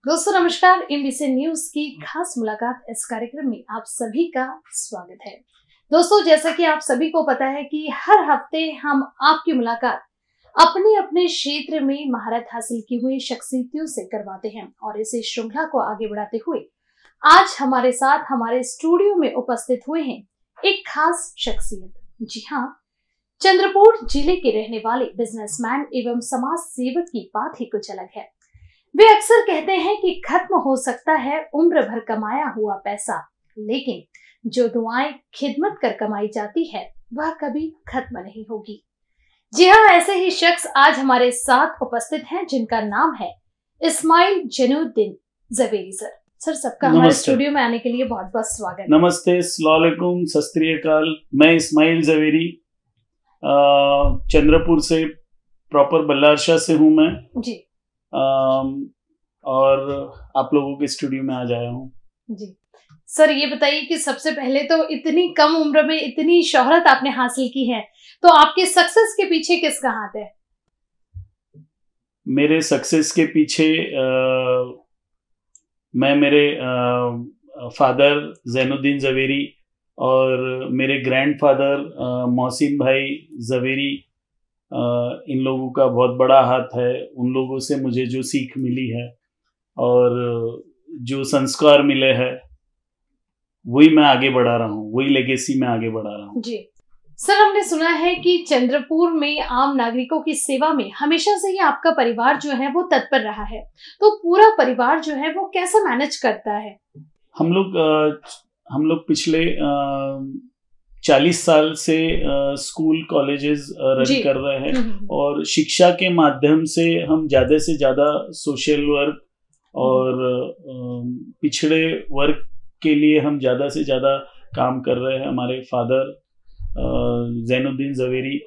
दोस्तों नमस्कार। MBC news की खास मुलाकात इस कार्यक्रम में आप सभी का स्वागत है। दोस्तों जैसा कि आप सभी को पता है कि हर हफ्ते हम आपकी मुलाकात अपने अपने क्षेत्र में महारत हासिल की हुई शख्सियतों से करवाते हैं और इसी श्रृंखला को आगे बढ़ाते हुए आज हमारे साथ हमारे स्टूडियो में उपस्थित हुए हैं एक खास शख्सियत। जी हाँ, चंद्रपुर जिले के रहने वाले बिजनेसमैन एवं समाज सेवक की बात ही कुछ अलग है। वे अक्सर कहते हैं कि खत्म हो सकता है उम्र भर कमाया हुआ पैसा, लेकिन जो दुआएं खिदमत कर कमाई जाती है वह कभी खत्म नहीं होगी। जी हाँ, ऐसे ही शख्स आज हमारे साथ उपस्थित हैं जिनका नाम है इस्माइल जैनुद्दीन ज़वेरी। सर सबका हमारे स्टूडियो में आने के लिए बहुत बहुत स्वागत। नमस्ते, अस्सलाम वालेकुम, सत श्री अकाल। मैं इस्माइल ज़वेरी चंद्रपुर से, प्रॉपर बल्लारशाह से हूँ मैं जी। और आप लोगों के स्टूडियो में आज आया हूँ जी। सर ये बताइए कि सबसे पहले तो इतनी कम उम्र में इतनी शोहरत आपने हासिल की है, तो आपके सक्सेस के पीछे किसका हाथ है? मेरे सक्सेस के पीछे मैं मेरे फादर जैनुद्दीन ज़वेरी और मेरे ग्रैंडफादर मोहसिन भाई ज़वेरी, इन लोगों का बहुत बड़ा हाथ है। उन लोगों से मुझे जो सीख मिली है और जो संस्कार मिले हैं वही मैं आगे बढ़ा रहा हूँ, वही लेगेसी में आगे बढ़ा रहा हूँ। जी सर, हमने सुना है कि चंद्रपुर में आम नागरिकों की सेवा में हमेशा से ही आपका परिवार जो है वो तत्पर रहा है, तो पूरा परिवार जो है वो कैसे मैनेज करता है? हम लोग पिछले 40 साल से स्कूल कॉलेजेस रन कर रहे हैं और शिक्षा के माध्यम से हम ज़्यादा से ज़्यादा सोशल वर्क और पिछड़े वर्ग के लिए हम ज़्यादा से ज़्यादा काम कर रहे हैं। हमारे फादर जैनुद्दीन ज़वेरी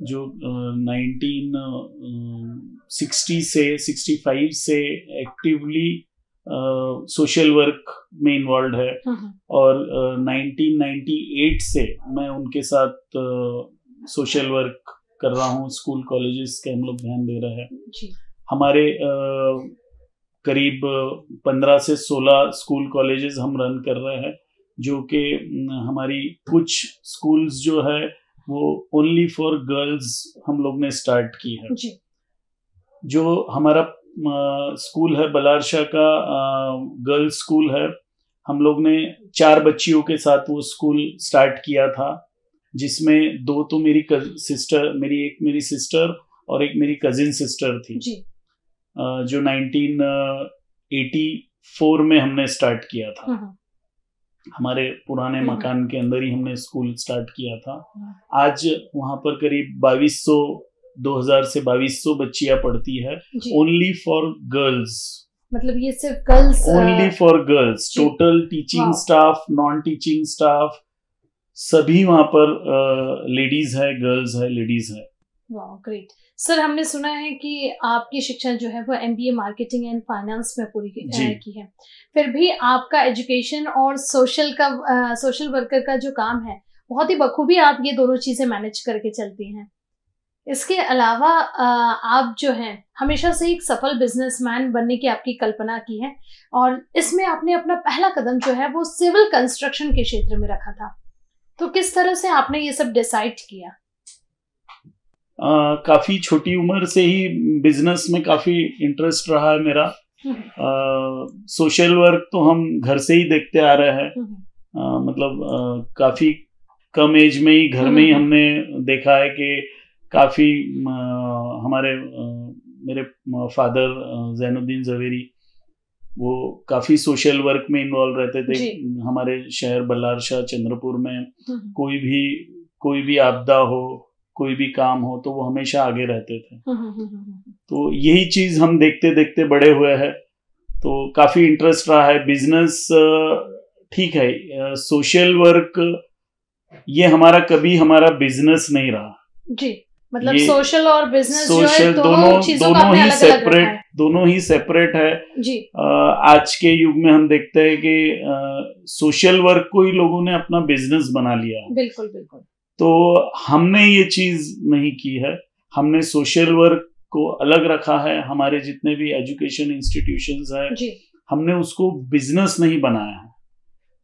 जो 1960 से 65 से एक्टिवली सोशल वर्क में इन्वॉल्व है और 1998 से मैं उनके साथ सोशल वर्क कर रहा हूँ। स्कूल कॉलेजेस के हम लोग ध्यान दे रहे हैं। हमारे करीब 15 से 16 स्कूल कॉलेजेस हम रन कर रहे हैं, जो कि हमारी कुछ स्कूल्स जो है वो ओनली फॉर गर्ल्स हम लोग ने स्टार्ट की है। जो हमारा स्कूल है बल्लारशाह का गर्ल्स स्कूल है, हम लोग ने 4 बच्चियों के साथ वो स्कूल स्टार्ट किया था, जिसमें 2 तो एक मेरी सिस्टर और एक मेरी कजिन सिस्टर थी जी। जो 1984 में हमने स्टार्ट किया था। हमारे पुराने मकान के अंदर ही हमने स्कूल स्टार्ट किया था। आज वहाँ पर करीब 2000 से 2200 बच्चियां पढ़ती है, ओनली फॉर गर्ल्स। मतलब ये सिर्फ girls, only for girls. Total teaching staff, non teaching staff सभी वहाँ पर लेडीज है, गर्ल्स है, लेडीज है। वाह, ग्रेट। सर हमने सुना है कि आपकी शिक्षा जो है वो MBA मार्केटिंग एंड फाइनेंस में पूरी की है, फिर भी आपका एजुकेशन और सोशल वर्कर का जो काम है बहुत ही बखूबी आप ये दोनों चीजें मैनेज करके चलती हैं। इसके अलावा आप जो हैं हमेशा से एक सफल बिजनेसमैन बनने की आपकी कल्पना की है और इसमें आपने अपना पहला कदम जो है वो सिविल कंस्ट्रक्शन के क्षेत्र में रखा था, तो किस तरह से आपने ये सब डिसाइड किया? काफ़ी छोटी उम्र से ही बिजनेस में काफ़ी इंटरेस्ट रहा है मेरा। सोशल वर्क तो हम घर से ही देखते आ रहे हैं, मतलब काफ़ी कम एज में ही घर में ही हमने देखा है कि काफ़ी मेरे फादर जैनुद्दीन ज़वेरी वो काफ़ी सोशल वर्क में इन्वॉल्व रहते थे। हमारे शहर बल्लारशाह चंद्रपुर में कोई भी आपदा हो, कोई भी काम हो, तो वो हमेशा आगे रहते थे। तो यही चीज़ हम देखते देखते बड़े हुए हैं, तो काफ़ी इंटरेस्ट रहा है। बिजनेस ठीक है, सोशल वर्क ये कभी हमारा बिजनेस नहीं रहा जी। मतलब सोशल और बिजनेस जो है दोनों ही सेपरेट है जी। आज के युग में हम देखते हैं कि सोशल वर्क को ही लोगों ने अपना बिजनेस बना लिया। बिल्कुल बिल्कुल। तो हमने ये चीज नहीं की है। हमने सोशल वर्क को अलग रखा है। हमारे जितने भी एजुकेशन इंस्टीट्यूशंस हैं, हमने उसको बिजनेस नहीं बनाया है,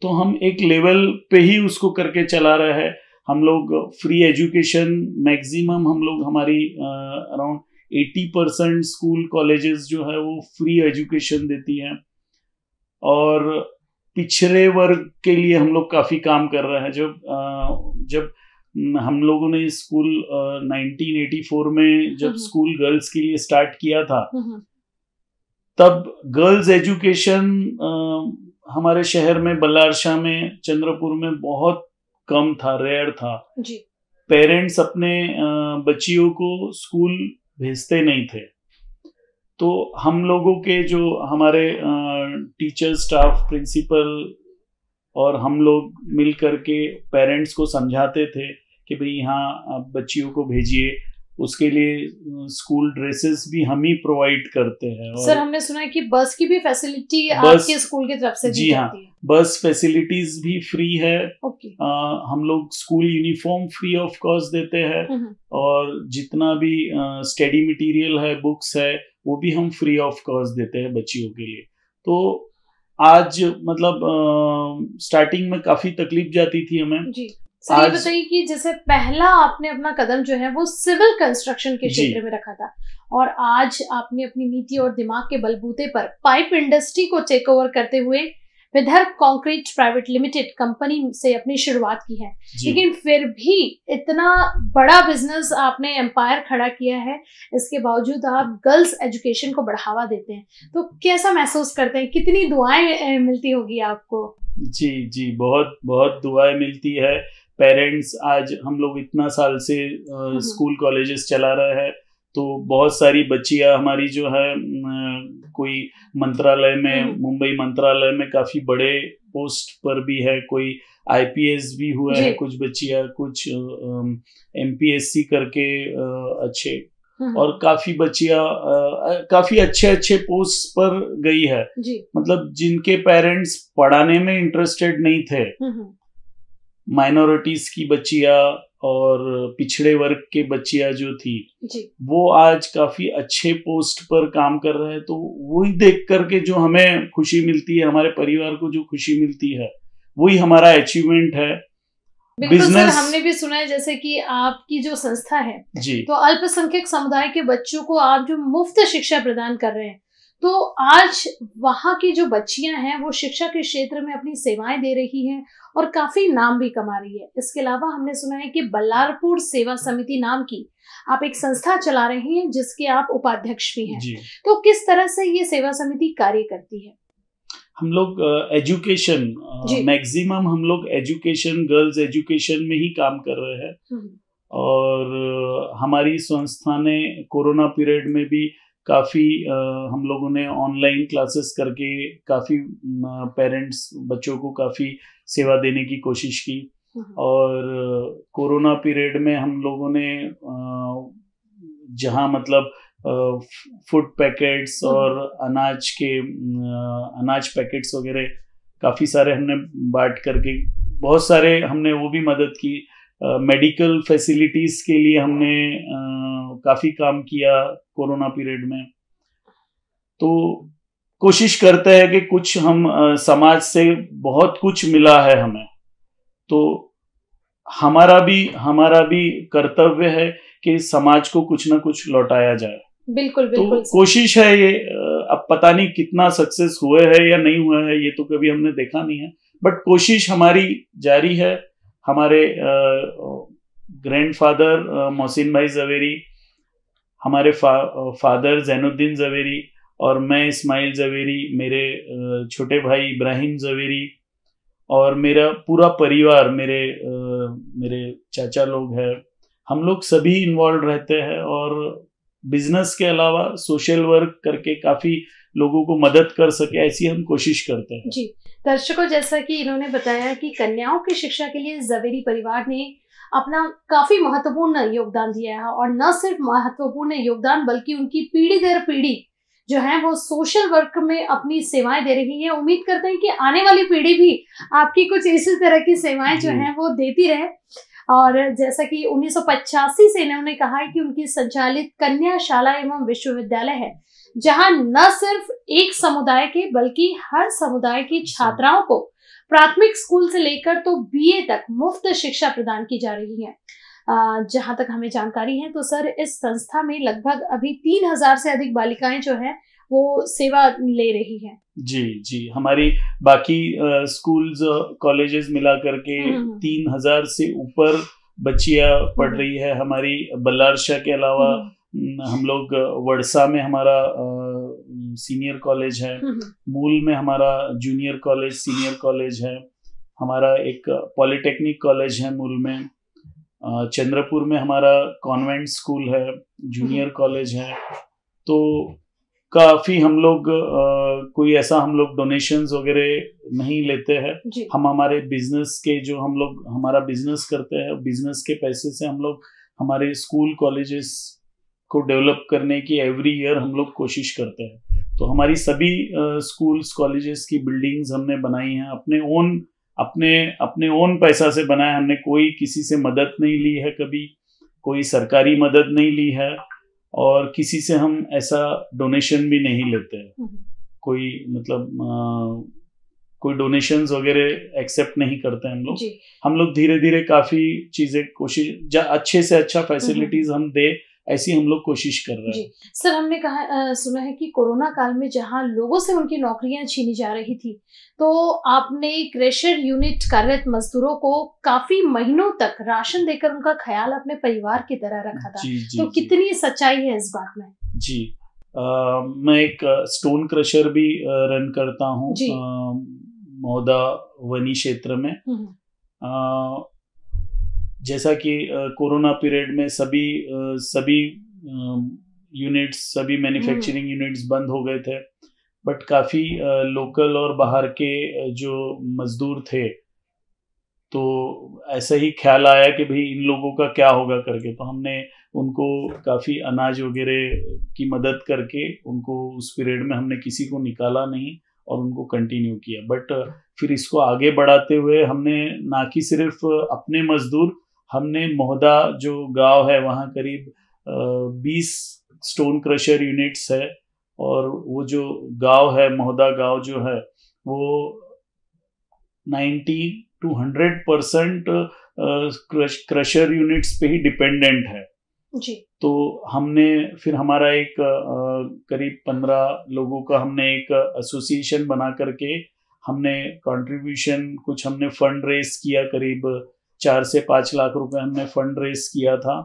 तो हम एक लेवल पे ही उसको करके चला रहे हैं। हम लोग फ्री एजुकेशन मैक्सिमम हम लोग हमारी अराउंड 80% स्कूल कॉलेजेस जो है वो फ्री एजुकेशन देती हैं, और पिछड़े वर्ग के लिए हम लोग काफ़ी काम कर रहे हैं। जब हम लोगों ने स्कूल 1984 में जब स्कूल गर्ल्स के लिए स्टार्ट किया था, तब गर्ल्स एजुकेशन हमारे शहर में, बल्लारशाह में, चंद्रपुर में बहुत कम था, रेयर था जी। पेरेंट्स अपने बच्चियों को स्कूल भेजते नहीं थे, तो हम लोगों के जो हमारे टीचर, स्टाफ, प्रिंसिपल और हम लोग मिल करके पेरेंट्स को समझाते थे कि भाई यहाँ आप बच्चियों को भेजिए, उसके लिए स्कूल ड्रेसेस भी हम ही प्रोवाइड करते हैं। और सर, हमने सुना है कि बस की भी फैसिलिटी आपके स्कूल की तरफ से दी जाती है। बस फैसिलिटीज भी फ्री है। ओके। हम लोग school uniform free of cost देते हैं, और जितना भी स्टडी मटेरियल है, बुक्स है, वो भी हम फ्री ऑफ कॉस्ट देते हैं बच्चियों के लिए। तो आज मतलब स्टार्टिंग में काफी तकलीफ जाती थी हमें जी। सर, ये बताइए कि जैसे पहला आपने अपना कदम जो है वो सिविल कंस्ट्रक्शन के क्षेत्र में रखा था, और आज आपने अपनी नीति और दिमाग के बलबूते पर पाइप इंडस्ट्री को टेक ओवर करते हुए Vidarbha concrete private limited company से अपनी शुरुआत की है। लेकिन फिर भी इतना बड़ा बिजनेस आपने एम्पायर खड़ा किया है, इसके बावजूद आप गर्ल्स एजुकेशन को बढ़ावा देते हैं, तो कैसा महसूस करते हैं? कितनी दुआएं मिलती होगी आपको? जी, बहुत बहुत दुआएं मिलती है। पेरेंट्स, आज हम लोग इतना साल से स्कूल कॉलेजेस चला रहे हैं, तो बहुत सारी बच्चियां हमारी जो है कोई मंत्रालय में, मुंबई मंत्रालय में काफी बड़े पोस्ट पर भी है, कोई IPS भी हुआ है, कुछ बच्चियां, कुछ MPSC करके अच्छे, और काफी बच्चियां काफी अच्छे पोस्ट पर गई है जी। मतलब जिनके पेरेंट्स पढ़ाने में इंटरेस्टेड नहीं थे, माइनॉरिटीज की बच्चियां और पिछड़े वर्ग के बच्चियां जो थी जी। वो आज काफी अच्छे पोस्ट पर काम कर रहे हैं। तो वही देख करके जो हमें खुशी मिलती है, हमारे परिवार को जो खुशी मिलती है, वही हमारा अचीवमेंट है। बिल्कुल सर, हमने भी सुना है जैसे कि आपकी जो संस्था है जी, तो अल्पसंख्यक समुदाय के बच्चों को आप जो मुफ्त शिक्षा प्रदान कर रहे हैं, तो आज वहाँ की जो बच्चियां हैं वो शिक्षा के क्षेत्र में अपनी सेवाएं दे रही हैं और काफी नाम भी कमा रही है। इसके अलावा हमने सुना है कि बल्लारपुर सेवा समिति नाम की आप एक संस्था चला रही हैं, जिसके आप उपाध्यक्ष भी हैं। तो किस तरह से ये सेवा समिति कार्य करती है? हम लोग एजुकेशन मैक्सिमम हम लोग एजुकेशन, गर्ल्स एजुकेशन में ही काम कर रहे हैं, और हमारी संस्था ने कोरोना पीरियड में भी काफ़ी हम लोगों ने ऑनलाइन क्लासेस करके काफ़ी पेरेंट्स, बच्चों को काफ़ी सेवा देने की कोशिश की। और कोरोना पीरियड में हम लोगों ने जहाँ मतलब फूड पैकेट्स और अनाज पैकेट्स वगैरह काफ़ी सारे हमने बांट करके, बहुत सारे हमने वो भी मदद की। मेडिकल फैसिलिटीज़ के लिए हमने काफ़ी काम किया कोरोना पीरियड में। तो कोशिश करते हैं कि कुछ हम समाज से बहुत कुछ मिला है हमें, तो हमारा भी कर्तव्य है कि समाज को कुछ ना कुछ लौटाया जाए। बिल्कुल तो कोशिश है ये। अब पता नहीं कितना सक्सेस हुए है या नहीं हुआ है, ये तो कभी हमने देखा नहीं है, बट कोशिश हमारी जारी है। हमारे ग्रैंडफादर मोहसिन भाई जवेरी, हमारे फादर जैनुद्दीन जवेरी, और मैं इस्माइल जवेरी, मेरे छोटे भाई इब्राहिम जवेरी, और मेरा पूरा परिवार, मेरे चाचा लोग हैं, हम लोग सभी इन्वॉल्व रहते हैं, और बिजनेस के अलावा सोशल वर्क करके काफ़ी लोगों को मदद कर सके, ऐसी हम कोशिश करते हैं जी। दर्शकों, जैसा कि इन्होंने बताया कि कन्याओं की शिक्षा के लिए जवेरी परिवार ने अपना काफी महत्वपूर्ण योगदान दिया है, और न सिर्फ महत्वपूर्ण योगदान बल्कि उनकी पीढ़ी दर पीढ़ी जो है वो सोशल वर्क में अपनी सेवाएं दे रही है। उम्मीद करते हैं कि आने वाली पीढ़ी भी आपकी कुछ इसी तरह की सेवाएं जो हैं वो देती रहे। और जैसा कि 1985 से इन्होंने कहा है कि उनकी संचालित कन्या शाला एवं विश्वविद्यालय है, जहां न सिर्फ एक समुदाय के बल्कि हर समुदाय की छात्राओं को प्राथमिक स्कूल से लेकर तो बीए तक मुफ्त शिक्षा प्रदान की जा रही है। जहां तक हमें जानकारी है तो सर इस संस्था में लगभग अभी 3000 से अधिक बालिकाएं जो है वो सेवा ले रही हैं। जी, हमारी बाकी स्कूल्स कॉलेजेस मिला करके 3000 से ऊपर बच्चियां पढ़ रही है। हमारी बल्लारशाह के अलावा हम लोग वड़सा में हमारा सीनियर कॉलेज है, मूल में हमारा जूनियर कॉलेज सीनियर कॉलेज है, हमारा एक पॉलिटेक्निक कॉलेज है मूल में, चंद्रपुर में हमारा कॉन्वेंट स्कूल है, जूनियर कॉलेज है। तो काफी हम लोग कोई ऐसा हम लोग डोनेशंस वगैरह नहीं लेते हैं। हम हमारे बिजनेस के जो हम लोग हमारा बिजनेस करते हैं, बिजनेस के पैसे से हम लोग हमारे स्कूल कॉलेजेस को डेवलप करने की एवरी ईयर हम लोग कोशिश करते हैं। तो हमारी सभी स्कूल्स कॉलेजेस की बिल्डिंग्स हमने बनाई हैं अपने ओन पैसा से बनाया। हमने कोई किसी से मदद नहीं ली है, कभी कोई सरकारी मदद नहीं ली है, और किसी से हम ऐसा डोनेशन भी नहीं लेते हैं। कोई मतलब कोई डोनेशंस वगैरह एक्सेप्ट नहीं करते हैं हम लोग धीरे धीरे काफी चीजें कोशिश अच्छे से अच्छा फैसिलिटीज हम दे, ऐसी हम लोग कोशिश कर रहे हैं। सर हमने कहा सुना है कि कोरोना काल में जहां लोगों से उनकी नौकरियां छीनी जा रही थी, तो आपने क्रेशर यूनिट कार्यरत मजदूरों को काफी महीनों तक राशन देकर उनका ख्याल अपने परिवार की तरह रखा था। तो कितनी सच्चाई है इस बात में? जी, मैं एक स्टोन क्रशर भी रन करता हूँ मौदा वनी क्षेत्र में। जैसा कि कोरोना पीरियड में सभी यूनिट्स, सभी मैन्युफैक्चरिंग यूनिट्स बंद हो गए थे, बट काफ़ी लोकल और बाहर के जो मजदूर थे, तो ऐसा ही ख्याल आया कि भाई इन लोगों का क्या होगा करके, तो हमने उनको काफ़ी अनाज वगैरह की मदद करके उनको उस पीरियड में हमने किसी को निकाला नहीं और उनको कंटिन्यू किया। बट फिर इसको आगे बढ़ाते हुए हमने ना कि सिर्फ अपने मजदूर, हमने मोहदा जो गांव है वहाँ करीब 20 स्टोन क्रशर यूनिट्स है, और वो जो गांव है मोहदा गांव जो है वो 90 to 100% क्रशर यूनिट्स पे ही डिपेंडेंट है जी। तो हमने फिर हमारा एक करीब 15 लोगों का हमने एक एसोसिएशन बना करके हमने कंट्रीब्यूशन कुछ हमने फंड रेस किया, करीब 4 से 5 लाख रुपए हमने फंड रेस किया था।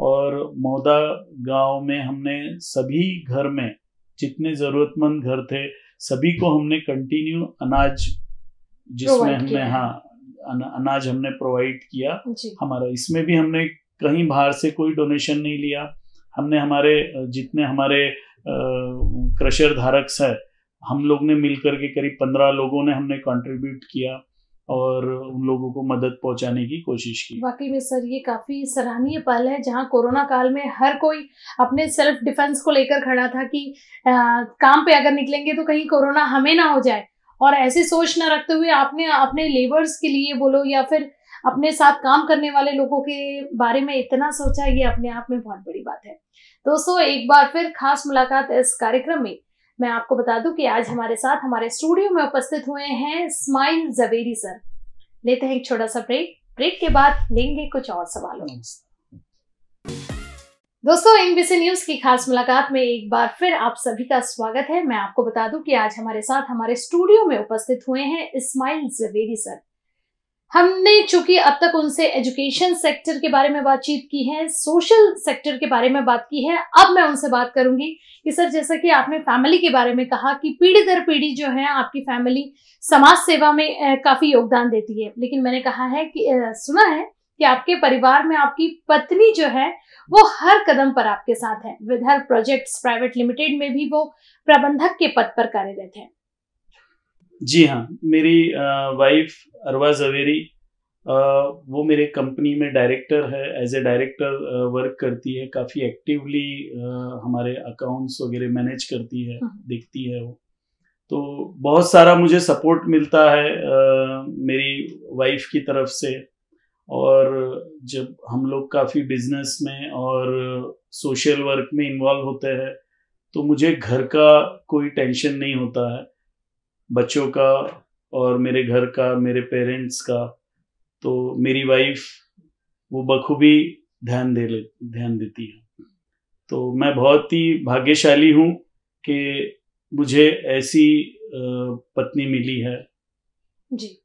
और मौदा गांव में हमने सभी घर में जितने जरूरतमंद घर थे सभी को हमने कंटिन्यू अनाज, जिसमें हमने अनाज हमने प्रोवाइड किया हमारा। इसमें भी हमने कहीं बाहर से कोई डोनेशन नहीं लिया। हमने हमारे जितने हमारे क्रशर धारक है हम लोग ने मिलकर के करीब 15 लोगों ने हमने कंट्रीब्यूट किया और उन लोगों को मदद पहुंचाने की कोशिश की। वाकई में सर ये काफी सराहनीय पहल है, जहां कोरोना काल में हर कोई अपने सेल्फ डिफेंस को लेकर खड़ा था कि काम पे अगर निकलेंगे तो कहीं कोरोना हमें ना हो जाए, और ऐसी सोच न रखते हुए आपने अपने लेबर्स के लिए बोलो या फिर अपने साथ काम करने वाले लोगों के बारे में इतना सोचा, ये अपने आप में बहुत बड़ी बात है। दोस्तों एक बार फिर खास मुलाकात इस कार्यक्रम में मैं आपको बता दूं कि आज हमारे साथ हमारे स्टूडियो में उपस्थित हुए हैं इस्माइल जवेरी सर। लेते हैं एक छोटा सा ब्रेक के बाद लेंगे कुछ और सवालों। दोस्तों एनबीसी न्यूज की खास मुलाकात में एक बार फिर आप सभी का स्वागत है। मैं आपको बता दूं कि आज हमारे साथ हमारे स्टूडियो में उपस्थित हुए हैं इस्माइल जवेरी सर। हमने चूंकि अब तक उनसे एजुकेशन सेक्टर के बारे में बातचीत की है, सोशल सेक्टर के बारे में बात की है, अब मैं उनसे बात करूंगी कि सर जैसा कि आपने फैमिली के बारे में कहा कि पीढ़ी दर पीढ़ी जो है आपकी फैमिली समाज सेवा में काफी योगदान देती है, लेकिन मैंने कहा है कि सुना है कि आपके परिवार में आपकी पत्नी जो है वो हर कदम पर आपके साथ है। विदर्भ प्रोजेक्ट्स प्राइवेट लिमिटेड में भी वो प्रबंधक के पद पर कार्यरत है। जी हाँ, मेरी वाइफ अरवा जवेरी वो मेरे कंपनी में डायरेक्टर है, एज ए डायरेक्टर वर्क करती है। काफ़ी एक्टिवली हमारे अकाउंट्स वगैरह मैनेज करती है, देखती है वो। तो बहुत सारा मुझे सपोर्ट मिलता है मेरी वाइफ की तरफ से, और जब हम लोग काफ़ी बिजनेस में और सोशल वर्क में इन्वॉल्व होते हैं तो मुझे घर का कोई टेंशन नहीं होता है, बच्चों का और मेरे घर का, मेरे पेरेंट्स का। तो मेरी वाइफ वो बखूबी ध्यान देती है। तो मैं बहुत ही भाग्यशाली हूँ कि मुझे ऐसी पत्नी मिली है। जी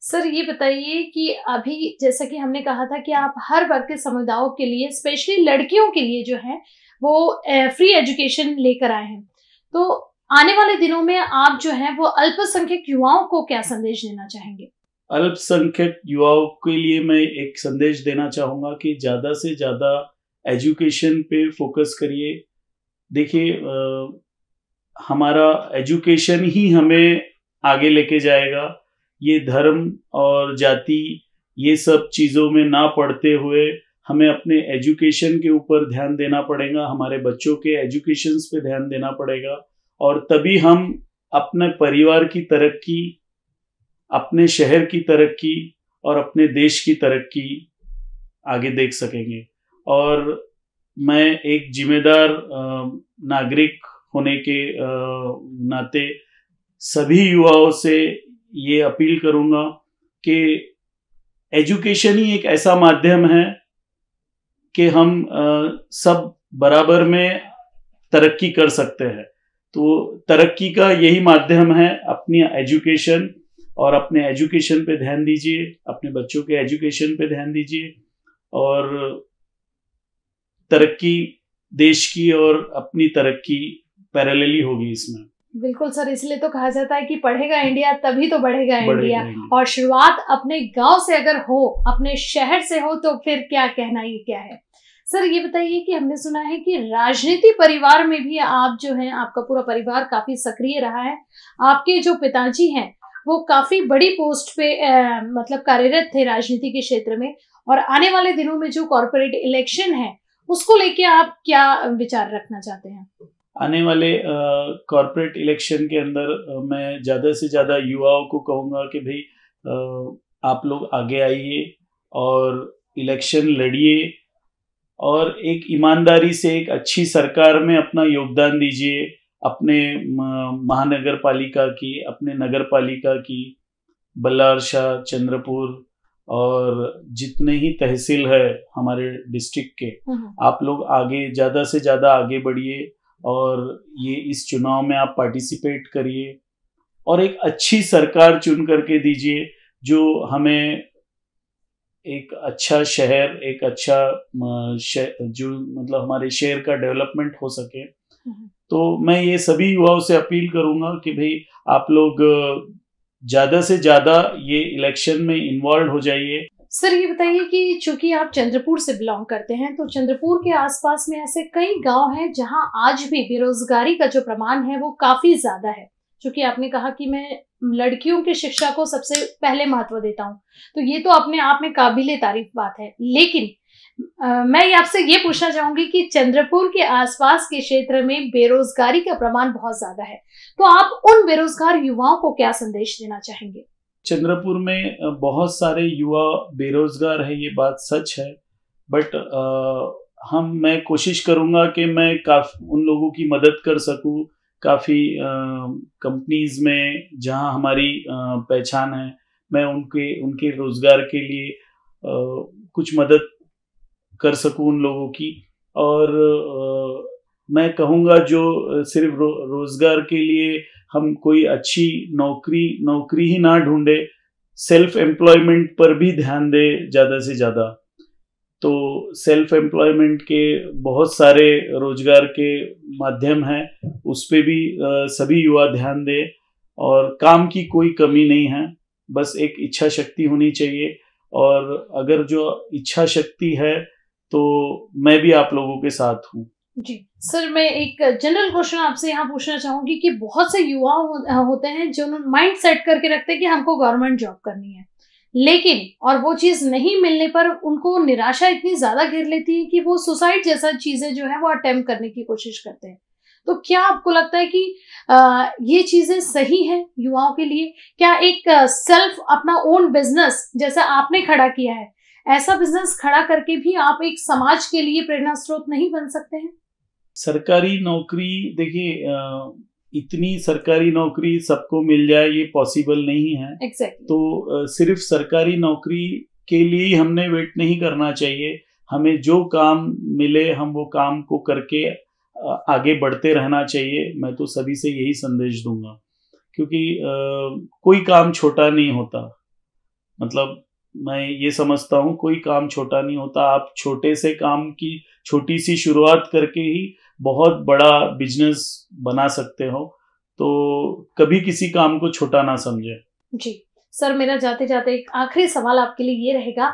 सर, ये बताइए कि अभी जैसा कि हमने कहा था कि आप हर वर्ग के समुदायों के लिए, स्पेशली लड़कियों के लिए जो है वो फ्री एजुकेशन लेकर आए हैं। तो आने वाले दिनों में आप जो है वो अल्पसंख्यक युवाओं को क्या संदेश देना चाहेंगे? अल्पसंख्यक युवाओं के लिए मैं एक संदेश देना चाहूँगा कि ज़्यादा से ज़्यादा एजुकेशन पे फोकस करिए। देखिए, हमारा एजुकेशन ही हमें आगे लेके जाएगा। ये धर्म और जाति ये सब चीज़ों में ना पढ़ते हुए हमें अपने एजुकेशन के ऊपर ध्यान देना पड़ेगा, हमारे बच्चों के एजुकेशंस पे ध्यान देना पड़ेगा, और तभी हम अपने परिवार की तरक्की, अपने शहर की तरक्की और अपने देश की तरक्की आगे देख सकेंगे। और मैं एक जिम्मेदार नागरिक होने के नाते सभी युवाओं से ये अपील करूँगा कि एजुकेशन ही एक ऐसा माध्यम है कि हम सब बराबर में तरक्की कर सकते हैं। तो तरक्की का यही माध्यम है अपनी एजुकेशन, और अपने एजुकेशन पे ध्यान दीजिए, अपने बच्चों के एजुकेशन पे ध्यान दीजिए, और तरक्की देश की और अपनी तरक्की पैरेलली होगी इसमें। बिल्कुल सर, इसलिए तो कहा जाता है कि पढ़ेगा इंडिया तभी तो बढ़ेगा इंडिया। और शुरुआत अपने गांव से अगर हो, अपने शहर से हो, तो फिर क्या कहना ही क्या है। सर ये बताइए कि हमने सुना है कि राजनीति परिवार में भी आप जो हैं, आपका पूरा परिवार काफी सक्रिय रहा है। आपके जो पिताजी हैं वो काफी बड़ी पोस्ट पे मतलब कार्यरत थे राजनीति के क्षेत्र में, और आने वाले दिनों में जो कॉर्पोरेट इलेक्शन है उसको लेके आप क्या विचार रखना चाहते हैं? आने वाले कॉर्पोरेट इलेक्शन के अंदर मैं ज़्यादा से ज़्यादा युवाओं को कहूँगा कि भाई आप लोग आगे आइए और इलेक्शन लड़िए, और एक ईमानदारी से एक अच्छी सरकार में अपना योगदान दीजिए। अपने महानगर पालिका की, अपने नगर पालिका की, बल्लार शाह, चंद्रपुर और जितने ही तहसील है हमारे डिस्ट्रिक्ट के, आप लोग आगे ज़्यादा से ज़्यादा आगे बढ़िए और ये इस चुनाव में आप पार्टिसिपेट करिए और एक अच्छी सरकार चुन करके दीजिए जो हमें एक अच्छा शहर, एक अच्छा जो मतलब हमारे शहर का डेवलपमेंट हो सके। तो मैं ये सभी युवाओं से अपील करूंगा कि भाई आप लोग ज़्यादा से ज़्यादा ये इलेक्शन में इन्वॉल्व हो जाइए। सर ये बताइए कि चूंकि आप चंद्रपुर से बिलोंग करते हैं, तो चंद्रपुर के आसपास में ऐसे कई गांव हैं जहां आज भी बेरोजगारी का जो प्रमाण है वो काफी ज्यादा है। चूंकि आपने कहा कि मैं लड़कियों की शिक्षा को सबसे पहले महत्व देता हूं, तो ये तो अपने आप में काबिले तारीफ बात है। लेकिन मैं आपसे ये पूछना चाहूंगी कि चंद्रपुर के आसपास के क्षेत्र में बेरोजगारी का प्रमाण बहुत ज्यादा है, तो आप उन बेरोजगार युवाओं को क्या संदेश देना चाहेंगे? चंद्रपुर में बहुत सारे युवा बेरोजगार है, ये बात सच है, बट मैं कोशिश करूंगा कि मैं काफ़ी उन लोगों की मदद कर सकूं। काफ़ी कंपनीज में जहां हमारी पहचान है, मैं उनके रोजगार के लिए कुछ मदद कर सकूं उन लोगों की। और मैं कहूँगा जो सिर्फ रोजगार के लिए हम कोई अच्छी नौकरी ही ना ढूंढे, सेल्फ एम्प्लॉयमेंट पर भी ध्यान दे ज़्यादा से ज़्यादा। तो सेल्फ एम्प्लॉयमेंट के बहुत सारे रोजगार के माध्यम हैं, उस पे भी सभी युवा ध्यान दें। और काम की कोई कमी नहीं है, बस एक इच्छा शक्ति होनी चाहिए। और अगर जो इच्छा शक्ति है तो मैं भी आप लोगों के साथ हूँ। जी सर, मैं एक जनरल क्वेश्चन आपसे यहाँ पूछना चाहूंगी कि बहुत से युवा होते हैं जो माइंड सेट करके रखते हैं कि हमको गवर्नमेंट जॉब करनी है, लेकिन और वो चीज नहीं मिलने पर उनको निराशा इतनी ज्यादा घेर लेती है कि वो सुसाइड जैसा चीजें जो है वो अटेम्प्ट करने की कोशिश करते हैं। तो क्या आपको लगता है कि ये चीजें सही है युवाओं के लिए? क्या एक सेल्फ अपना ओन बिजनेस जैसा आपने खड़ा किया है, ऐसा बिजनेस खड़ा करके भी आप एक समाज के लिए प्रेरणा स्रोत नहीं बन सकते हैं? सरकारी नौकरी, देखिए इतनी सरकारी नौकरी सबको मिल जाए ये पॉसिबल नहीं है। Exactly. तो सिर्फ सरकारी नौकरी के लिए हमने वेट नहीं करना चाहिए। हमें जो काम मिले हम वो काम को करके आगे बढ़ते रहना चाहिए। मैं तो सभी से यही संदेश दूंगा, क्योंकि कोई काम छोटा नहीं होता। मतलब मैं ये समझता हूँ कोई काम छोटा नहीं होता। आप छोटे से काम की छोटी सी शुरुआत करके ही बहुत बड़ा बिजनेस बना सकते हो। तो कभी किसी काम को छोटा ना समझे। जी सर, मेरा जाते जाते एक आखिरी सवाल आपके लिए ये रहेगा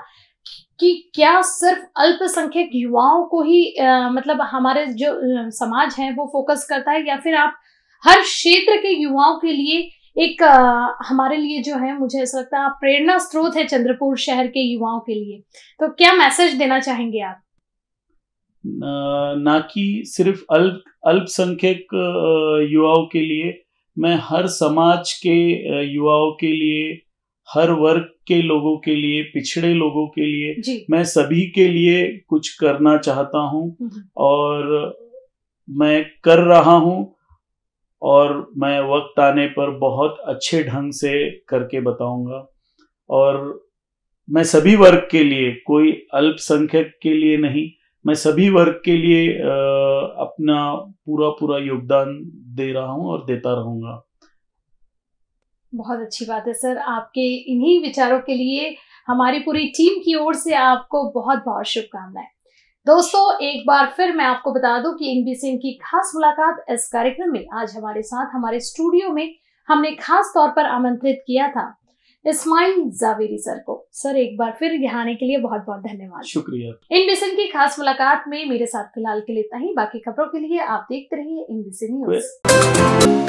कि क्या सिर्फ अल्पसंख्यक युवाओं को ही मतलब हमारे जो समाज है वो फोकस करता है, या फिर आप हर क्षेत्र के युवाओं के लिए एक हमारे लिए जो है, मुझे ऐसा लगता है आप प्रेरणा स्रोत है चंद्रपुर शहर के युवाओं के लिए, तो क्या मैसेज देना चाहेंगे आप? ना कि सिर्फ अल्पसंख्यक युवाओं के लिए, मैं हर समाज के युवाओं के लिए, हर वर्ग के लोगों के लिए, पिछड़े लोगों के लिए, मैं सभी के लिए कुछ करना चाहता हूँ और मैं कर रहा हूँ। और मैं वक्त आने पर बहुत अच्छे ढंग से करके बताऊंगा। और मैं सभी वर्ग के लिए, कोई अल्पसंख्यक के लिए नहीं, मैं सभी वर्ग के लिए अपना पूरा योगदान दे रहा हूं और देता रहूंगा। बहुत अच्छी बात है सर, आपके इन्हीं विचारों के लिए हमारी पूरी टीम की ओर से आपको बहुत बहुत शुभकामनाएं। दोस्तों, एक बार फिर मैं आपको बता दूं कि इनबीसीएन की खास मुलाकात इस कार्यक्रम में आज हमारे साथ हमारे स्टूडियो में हमने खास तौर पर आमंत्रित किया था इस्माइल जावेरी सर को। सर, एक बार फिर यहाँ आने के लिए बहुत बहुत धन्यवाद। शुक्रिया। इनबीसीएन की खास मुलाकात में मेरे साथ फिलहाल के लिए इतना ही। बाकी खबरों के लिए आप देखते रहिए इनबीसीएन न्यूज।